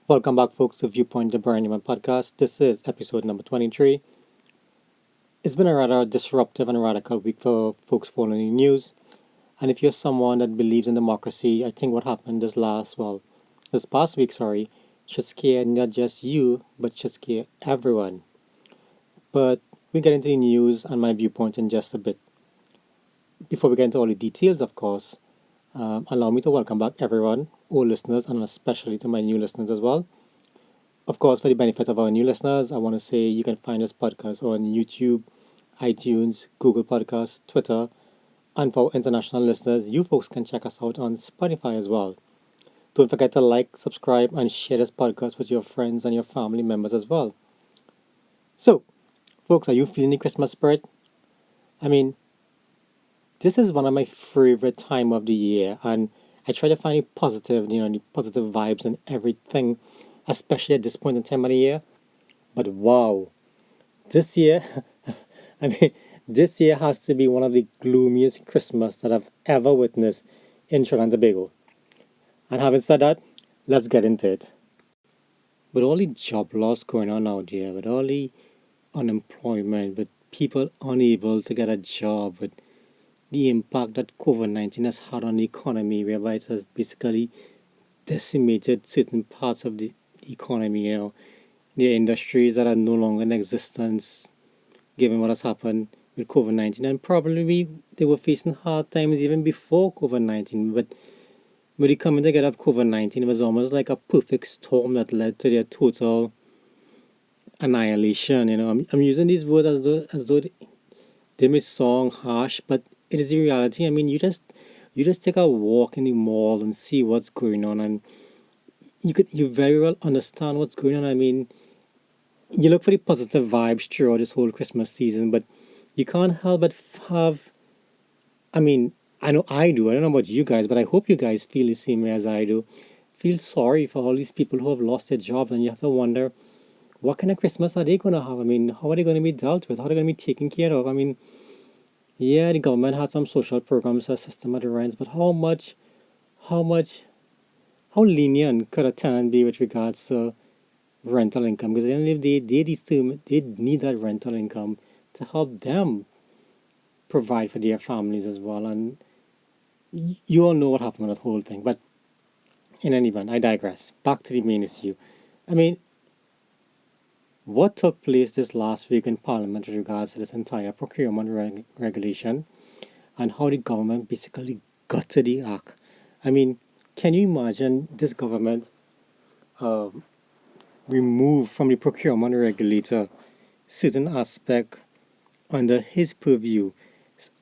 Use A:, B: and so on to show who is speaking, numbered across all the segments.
A: Welcome back, folks, to Viewpoint the Heeraman podcast. This is episode number 23. It's been a rather disruptive and radical week for folks following the news. And if you're someone that believes in democracy, I think what happened this past week, should scare not just you, but should scare everyone. But we'll get into the news and my viewpoint in just a bit. Before we get into all the details, of course, allow me to welcome back everyone, all listeners, and especially to my new listeners as well. Of course, for the benefit of our new listeners, I want to say you can find this podcast on YouTube, iTunes, Google Podcasts, Twitter, and for international listeners, you folks can check us out on Spotify as well. Don't forget to like, subscribe, and share this podcast with your friends and your family members as well. So, folks, are you feeling the Christmas spirit? I mean, this is one of my favorite time of the year, and I try to find the positive, the positive vibes and everything, especially at this point in time of the year. But wow, this year, I mean, this year has to be one of the gloomiest Christmas that I've ever witnessed in Trinidad and Tobago. And having said that, let's get into it. With all the job loss going on out there, with all the unemployment, with people unable to get a job, with the impact that COVID-19 has had on the economy, whereby it has basically decimated certain parts of the economy, the industries that are no longer in existence, given what has happened with COVID-19. And probably they were facing hard times even before COVID-19. But with the coming together of COVID-19, it was almost like a perfect storm that led to their total annihilation. I'm using these words as though they may sound harsh, but it is the reality. I mean, you just take a walk in the mall and see what's going on, and you very well understand what's going on. I mean, you look for the positive vibes throughout this whole Christmas season, but you can't help but have. I mean, I know I do. I don't know about you guys, but I hope you guys feel the same way as I do. Feel sorry for all these people who have lost their jobs, and you have to wonder what kind of Christmas are they going to have? I mean, how are they going to be dealt with? How are they going to be taken care of? I mean, yeah, the government had some social programs, a system of the rents, but how much, how lenient could a tenant be with regards to rental income? Because at the end of the day, they need that rental income to help them provide for their families as well. And you all know what happened with that whole thing. But in any event, I digress. Back to the main issue. I mean, what took place this last week in Parliament with regards to this entire procurement regulation and how the government basically gutted the act. I mean, can you imagine this government remove from the procurement regulator certain aspect under his purview,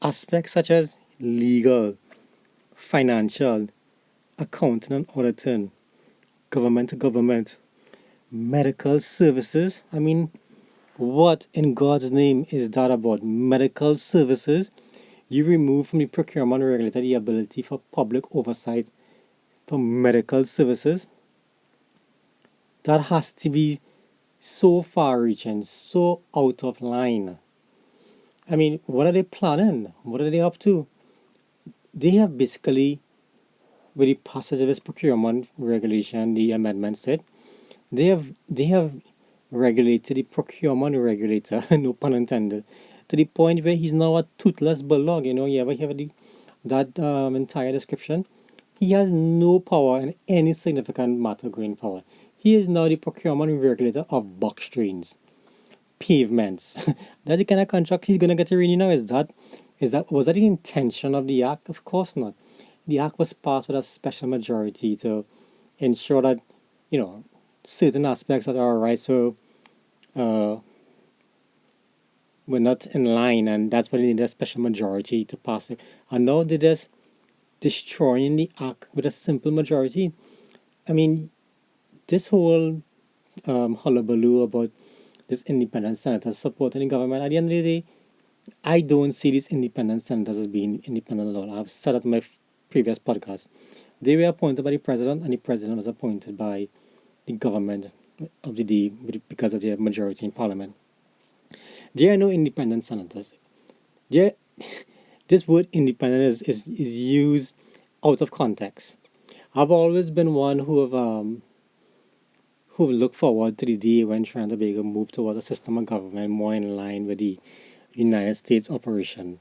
A: aspects such as legal, financial, accounting and auditing, government to government, medical services. I mean, what in God's name is that about? Medical services? You remove from the procurement regulator the ability for public oversight for medical services. That has to be so far reaching, so out of line. I mean, what are they planning? What are they up to? They have basically, with the passage of this procurement regulation, the amendment said, they have regulated the procurement regulator, no pun intended, to the point where he's now a toothless bulldog. You ever hear that entire description? He has no power in any significant matter going forward. He is now the procurement regulator of box trains, pavements. That's the kind of contract he's gonna get to renew now. Was that the intention of the act? Of course not. The act was passed with a special majority to ensure that certain aspects of our rights were not in line, and that's why they needed a special majority to pass it. And now they're just destroying the act with a simple majority. I mean, this whole hullabaloo about this independent senators supporting the government, at the end of the day, I don't see these independent senators as being independent at all. I've said that in my previous podcast. They were appointed by the president, and the president was appointed by the government of the day because of their majority in parliament. There are no independent senators. There, this word independent is used out of context. I've always been one who have who look forward to the day when Trinidad and Tobago move towards a system of government more in line with the United States operation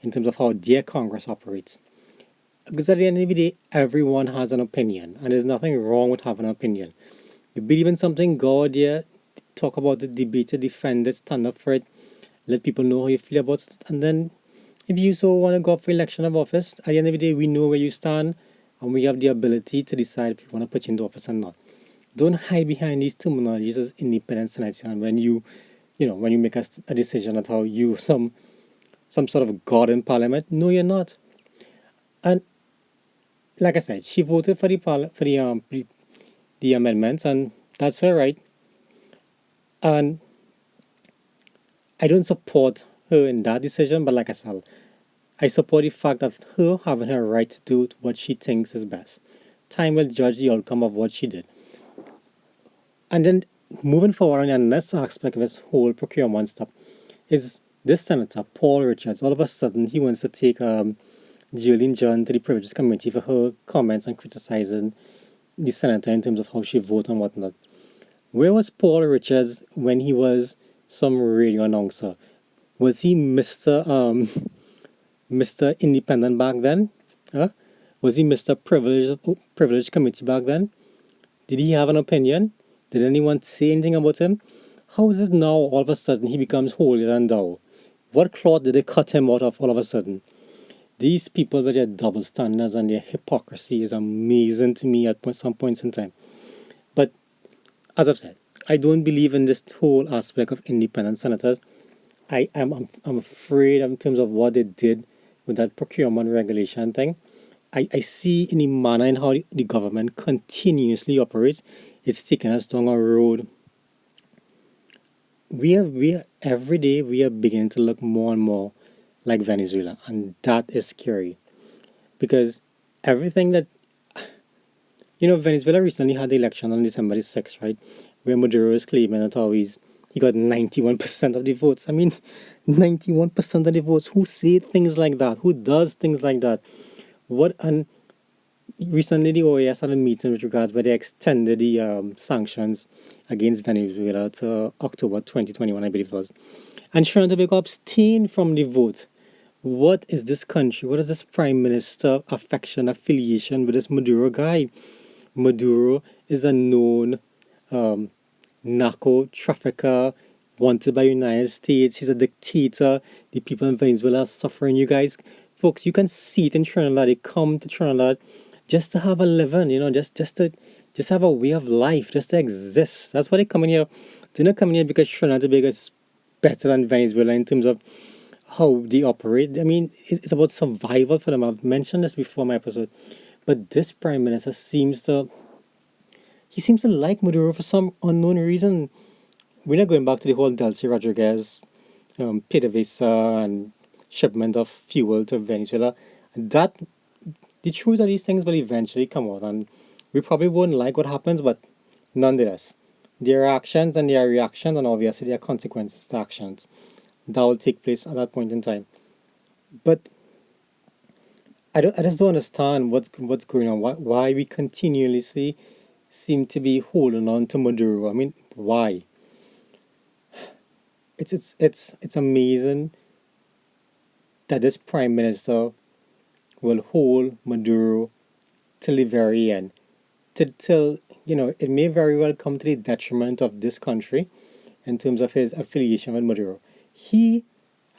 A: in terms of how their Congress operates. Because at the end of the day, everyone has an opinion, and there's nothing wrong with having an opinion. You believe in something, go out there, talk about it, debate it, defend it, stand up for it, let people know how you feel about it, and then if you so want to go up for election of office, at the end of the day, we know where you stand, and we have the ability to decide if we want to put you into office or not. Don't hide behind these terminologies as independent senator, and when when you make a decision at how you some sort of god in parliament. No, you're not. And like I said, she voted for the amendments, and that's her right. And I don't support her in that decision, but like I said, I support the fact of her having her right to do what she thinks is best. Time will judge the outcome of what she did. And then moving forward on the next aspect of this whole procurement stuff is this senator, Paul Richards. All of a sudden, he wants to take Jillian John to the Privileges Committee for her comments and criticizing the senator in terms of how she voted and whatnot. Where was Paul Richards when he was some radio announcer? Was he Mr. Independent back then? Huh? Was he Mr. Privilege Committee back then? Did he have an opinion? Did anyone say anything about him? How is it now all of a sudden he becomes holier than thou? What cloth did they cut him out of all of a sudden? These people with their double standards and their hypocrisy is amazing to me at some points in time. But as I've said, I don't believe in this whole aspect of independent senators. I'm afraid in terms of what they did with that procurement regulation thing. I see in the manner in how the government continuously operates, it's taking us down a road. We are every day we are beginning to look more and more like Venezuela, and that is scary because everything that Venezuela recently had the election on December 6th, right? Where Maduro is claiming that he got 91% of the votes. I mean, 91% of the votes. Who say things like that? Who does things like that? What and recently the OAS had a meeting with regards where they extended the sanctions against Venezuela to October 2021, I believe it was. And Trinidad and Tobago abstained from the vote. What is this country? What is this prime minister affiliation with this Maduro guy? Maduro is a known narco trafficker wanted by the United States. He's a dictator. The people in Venezuela are suffering. You guys, folks, you can see it in Trinidad. They come to Trinidad just to have a living, just have a way of life, just to exist. That's why they come in here. They're not coming here because Trinidad and Tobago is better than Venezuela in terms of how they operate. I mean, it's about survival for them. I've mentioned this before in my episode. But this prime minister seems to like Maduro for some unknown reason. We're not going back to the whole Delcy Rodriguez PDVSA and shipment of fuel to Venezuela. That the truth of these things will eventually come out, and we probably won't like what happens, but nonetheless, there are actions and there are reactions, and obviously there are consequences to actions that will take place at that point in time. But I just don't understand what's going on. Why we continuously seem to be holding on to Maduro. I mean, why? It's amazing that this prime minister will hold Maduro till the very end. Till it may very well come to the detriment of this country in terms of his affiliation with Maduro.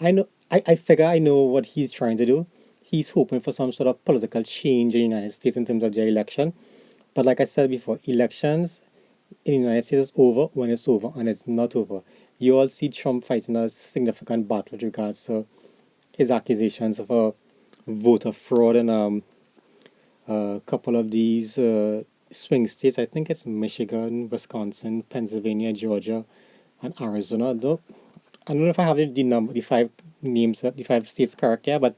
A: I figure I know what he's trying to do. He's hoping for some sort of political change in the United States in terms of their election. But like I said before, elections in the United States is over when it's over, and it's not over. You all see Trump fighting a significant battle with regards to his accusations of a voter fraud in a couple of these swing states. I think it's Michigan, Wisconsin, Pennsylvania, Georgia, and Arizona. Though I don't know if I have the 5 states correct here, but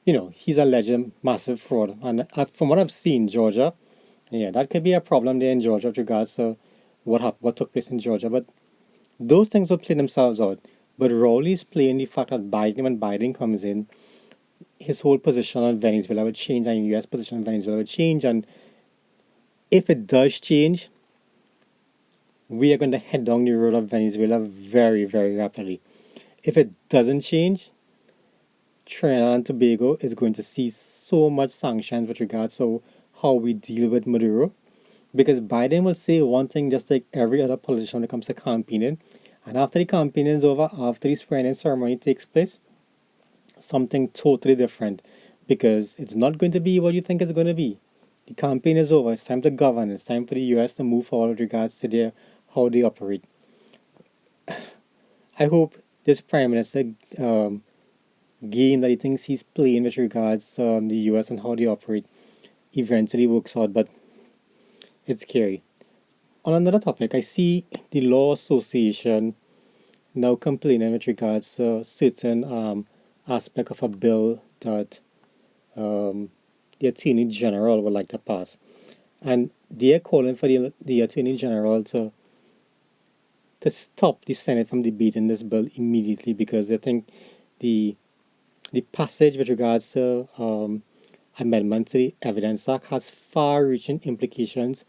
A: he's alleged massive fraud. And from what I've seen, Georgia, yeah, that could be a problem there in Georgia with regards to what took place in Georgia. But those things will play themselves out. But Rowley's playing the fact that when Biden comes in, his whole position on Venezuela will change, and U.S. position on Venezuela will change. And if it does change, we are going to head down the road of Venezuela very, very rapidly. If it doesn't change, Trinidad and Tobago is going to see so much sanctions with regards to how we deal with Maduro. Because Biden will say one thing just like every other politician when it comes to campaigning. And after the campaign is over, after the swearing-in ceremony takes place, something totally different. Because it's not going to be what you think it's going to be. The campaign is over. It's time to govern. It's time for the US to move forward with regards to how they operate. I hope this Prime Minister game that he thinks he's playing with regards to the US and how they operate eventually works out, but it's scary. On another topic, I see the Law Association now complaining with regards to certain aspect of a bill that um, the Attorney General would like to pass. And they are calling for the Attorney General to stop the Senate from debating this bill immediately because they think the the passage with regards to amendment to the Evidence Act has far-reaching implications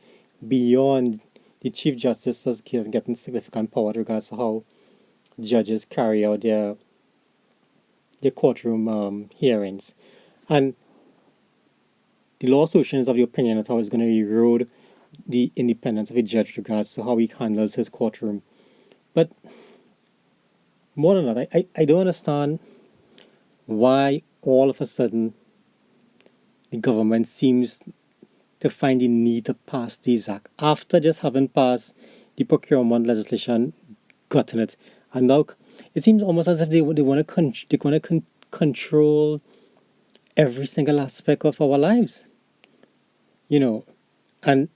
A: beyond the Chief Justice getting significant power with regards to how judges carry out their courtroom hearings. And the law association is of the opinion that how it's going to erode the independence of a judge with regards to how he handles his courtroom. But more than that, I don't understand why all of a sudden the government seems to find the need to pass these acts after just having passed the procurement legislation, gotten it, and now it seems almost as if they want to control every single aspect of our lives, you know. And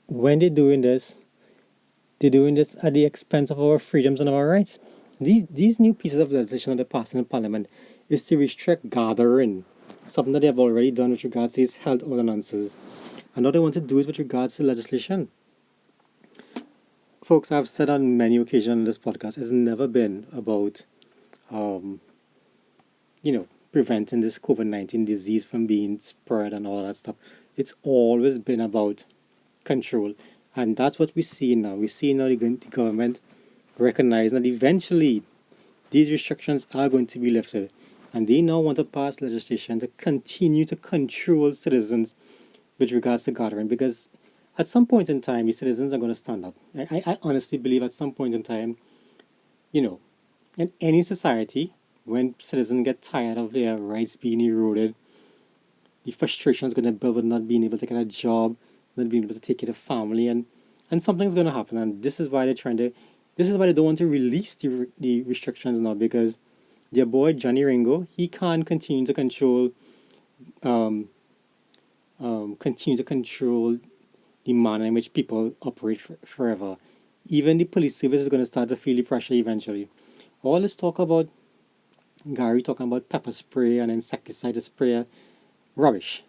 A: when they're doing this at the expense of our freedoms and our rights. These new pieces of legislation that they're passing in Parliament is to restrict gathering, something that they have already done with regards to these health ordinances. And now they want to do it with regards to legislation. Folks, I've said on many occasions on this podcast, it's never been about, um, preventing this COVID-19 disease from being spread and all that stuff. It's always been about control. And that's what we see now. We see now the government recognizing that eventually these restrictions are going to be lifted. And they now want to pass legislation to continue to control citizens with regards to gathering because at some point in time, the citizens are going to stand up. I honestly believe at some point in time, you know, in any society, when citizens get tired of their rights being eroded, the frustration is going to build with not being able to get a job, not being able to take care of family, and something's going to happen. And this is why this is why they don't want to release the restrictions now because their boy Johnny Ringo, he can't continue to control, um, continue to control the manner in which people operate forever. Even the police service is going to start to feel the pressure eventually. All this talk about Gary talking about pepper spray and insecticide spray, rubbish.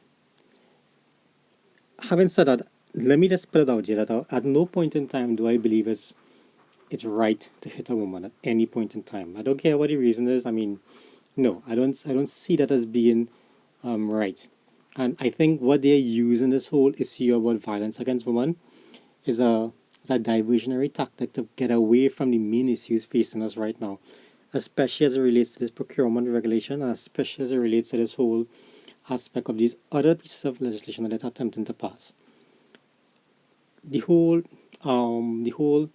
A: Having said that, let me just put it out here that at no point in time do I believe it's right to hit a woman at any point in time. I don't care what the reason is. I mean, no, I don't see that as being right. And I think what they're using this whole issue about violence against women is a diversionary tactic to get away from the main issues facing us right now, especially as it relates to this procurement regulation, and especially as it relates to this whole aspect of these other pieces of legislation that they're attempting to pass. The whole, um, the whole,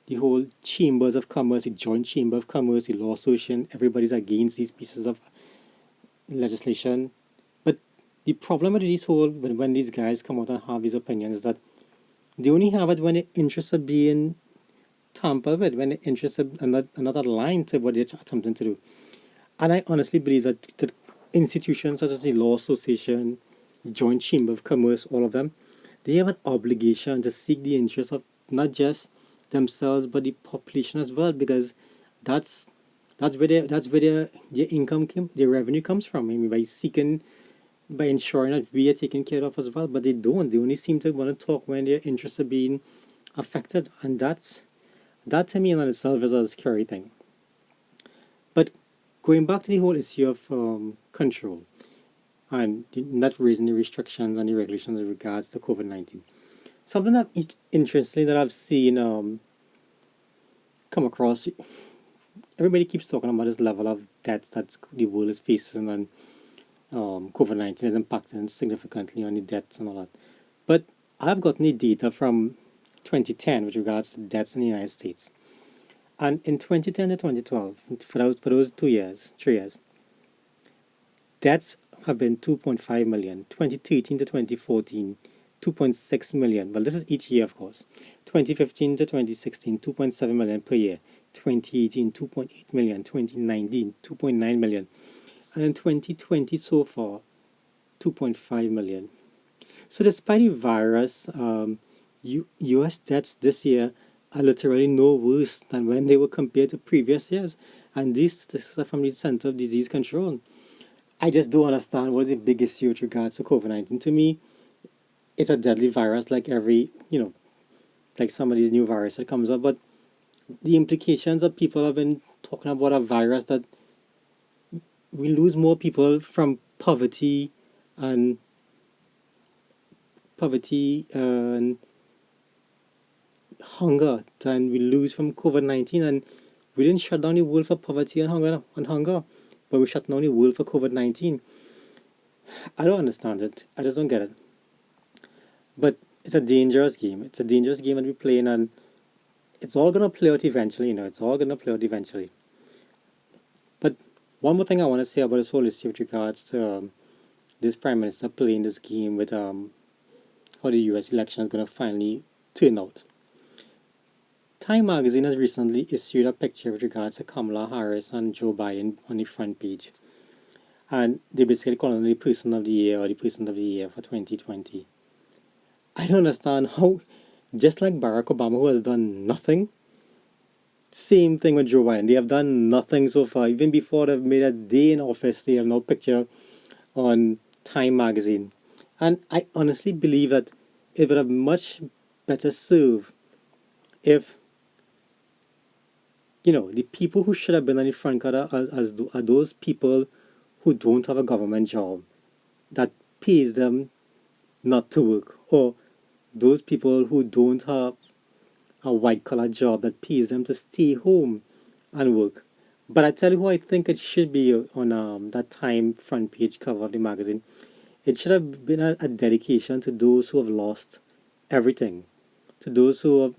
A: the whole chambers of commerce, the joint chamber of commerce, the law association, everybody's against these pieces of legislation. But the problem with this whole, when these guys come out and have these opinions, is that they only have it when the interests are being tampered with, when the interests are not aligned to what they're attempting to do. And I honestly believe that institutions such as the Law Association, Joint Chamber of Commerce, all of them, they have an obligation to seek the interests of not just themselves but the population as well, because that's that's where their income their revenue comes from. I mean, by ensuring that we are taken care of as well. But they don't. They only seem to want to talk when their interests are being affected, and that to me in itself is a scary thing. But going back to the whole issue of control and not raising the restrictions and the regulations in regards to COVID-19. Something that interestingly that I've seen come across. Everybody keeps talking about this level of debt that the world is facing, and COVID-19 is impacting significantly on the debts and all that. But I've gotten the data from 2010 with regards to debts in the United States. And in 2010 to 2012, for those 2 years, 3 years, debts have been 2.5 million. 2013 to 2014, 2.6 million. Well, this is each year, of course. 2015 to 2016, 2.7 million per year. 2018, 2.8 million. 2019, 2.9 million. And in 2020 so far, 2.5 million. So despite the virus, U.S. debts this year are literally no worse than when they were compared to previous years. And these statistics are from the Center of Disease Control. I just don't understand what's the big issue with regards to COVID-19. To me, it's a deadly virus like like some of these new viruses that comes up. But the implications of people have been talking about a virus that we lose more people from and poverty and hunger than we lose from COVID-19. And we didn't shut down the world for poverty and hunger, but we shut down the world for COVID-19. I don't understand it. I just don't get it. But it's a dangerous game. It's a dangerous game that we're playing, and it's all gonna play out eventually. It's all gonna play out eventually. But one more thing I want to say about this whole issue with regards to this prime minister playing this game with how the U.S. election is gonna finally turn out. Time magazine has recently issued a picture with regards to Kamala Harris and Joe Biden on the front page. And they basically call him the person of the year or the person of the year for 2020. I don't understand how, just like Barack Obama, who has done nothing, same thing with Joe Biden. They have done nothing so far. Even before they've made a day in office, they have no picture on Time magazine. And I honestly believe that it would have much better served if the people who should have been on the front cover are those people who don't have a government job that pays them not to work, or those people who don't have a white collar job that pays them to stay home and work. But I tell you who I think it should be on that Time front page cover of the magazine. It should have been a dedication to those who have lost everything, to those who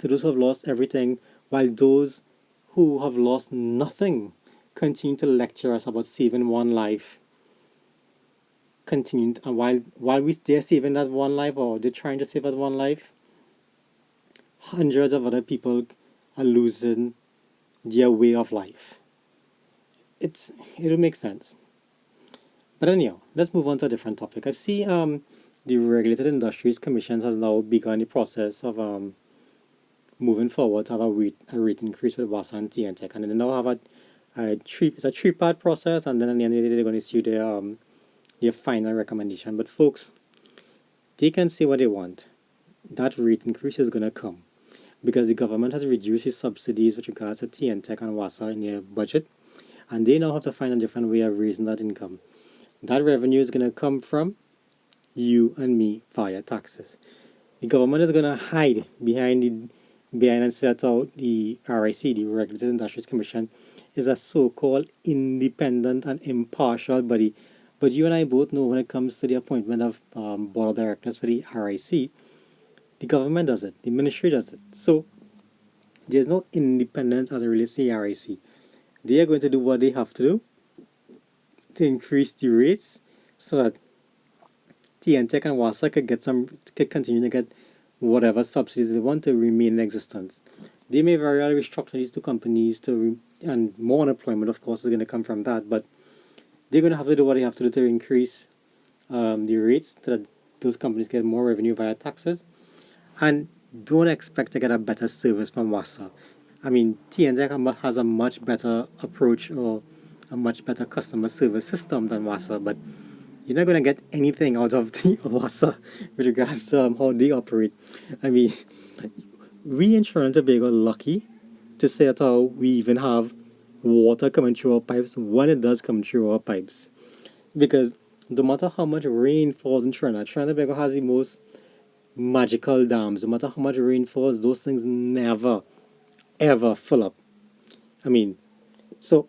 A: have lost everything, while those who have lost nothing continue to lecture us about saving one life. Continuing, and while they're saving that one life, or they're trying to save that one life, hundreds of other people are losing their way of life. It'll make sense. But anyhow, let's move on to a different topic. I see the Regulated Industries Commission has now begun the process of moving forward to have a rate increase with WASA and TNTech, and then they now have it's a three-part process, and then at the end of the day they're going to issue their final recommendation. But folks, they can say what they want. That rate increase is going to come because the government has reduced its subsidies with regards to TNTech and WASA in their budget, and they now have to find a different way of raising that income. That revenue is going to come from you and me via taxes. The government is going to hide behind and say that the RIC, the Regulated Industries Commission, is a so-called independent and impartial body. But you and I both know when it comes to the appointment of board of directors for the RIC, the government does it, the ministry does it. So there's no independence as it relates to the RIC. They are going to do what they have to do to increase the rates so that TNTech and WASA could continue to get whatever subsidies they want to remain in existence. They may very well restructure these two companies and more unemployment, of course, is going to come from that. But they're going to have to do what they have to do to increase the rates so that those companies get more revenue via taxes. And don't expect to get a better service from WASA. I mean, TNTech has a much better approach or a much better customer service system than WASA, but you're not going to get anything out of the WASA with regards to how they operate. I mean, we in Trinidad and Tobago are lucky to say that we even have water coming through our pipes when it does come through our pipes. Because no matter how much rain falls in Trinidad and Tobago has the most magical dams. No matter how much rain falls, those things never ever fill up. I mean, so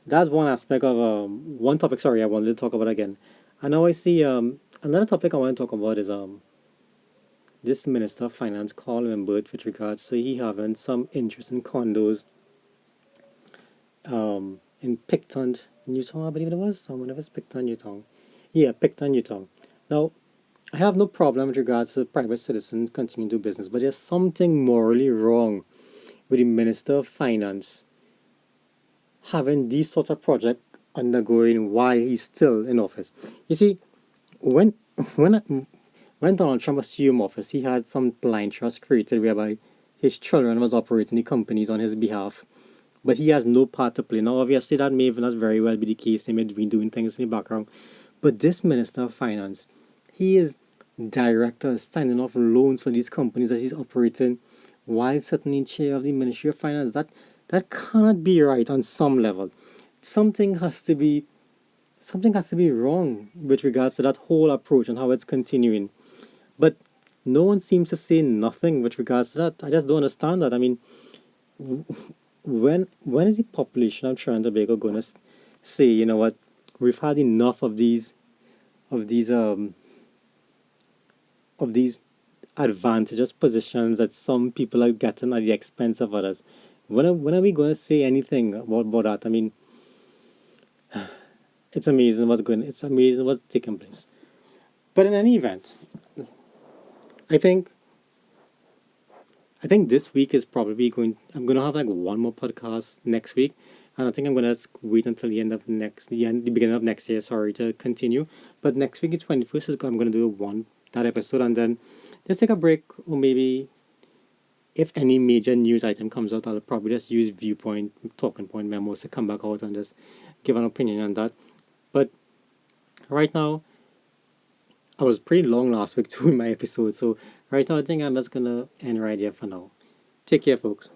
A: that's one aspect of one topic. Sorry, I wanted to talk about again. And now I see another topic I want to talk about is this Minister of Finance Colin Burt with regards to he having some interest in condos in Picton, Newton, I believe it was. Someone of us Picton, Newton. Yeah, Picton, Newton. Now, I have no problem with regards to private citizens continuing to do business, but there's something morally wrong with the Minister of Finance having these sorts of projects undergoing while he's still in office. You see, when when when Donald Trump assumed office, he had some blind trust created whereby his children was operating the companies on his behalf, but he has no part to play. Now, obviously, that may not very well be the case. They may be doing things in the background, but this Minister of Finance, he is director signing off loans for these companies that he's operating while sitting in chair of the Ministry of Finance. That cannot be right on some level. Something has to be something has to be wrong with regards to that whole approach and how it's continuing. But no one seems to say nothing with regards to that. I just don't understand that. I mean, when is the population of Trinidad and Tobago going to say, you know what, we've had enough of these um of these advantageous positions that some people are getting at the expense of others. When are we going to say anything about that? I mean, it's amazing what's taking place. But in any event, I think I think this week is probably going. I'm gonna have like one more podcast next week, and I think I'm gonna wait until the beginning of next year. Sorry to continue, but next week, the 21st, is I'm gonna do that episode, and then just take a break, or maybe if any major news item comes out, I'll probably just use viewpoint talking point memos to come back out and just give an opinion on that. But right now, I was pretty long last week doing my episode, so right now I think I'm just gonna end right here for now. Take care, folks.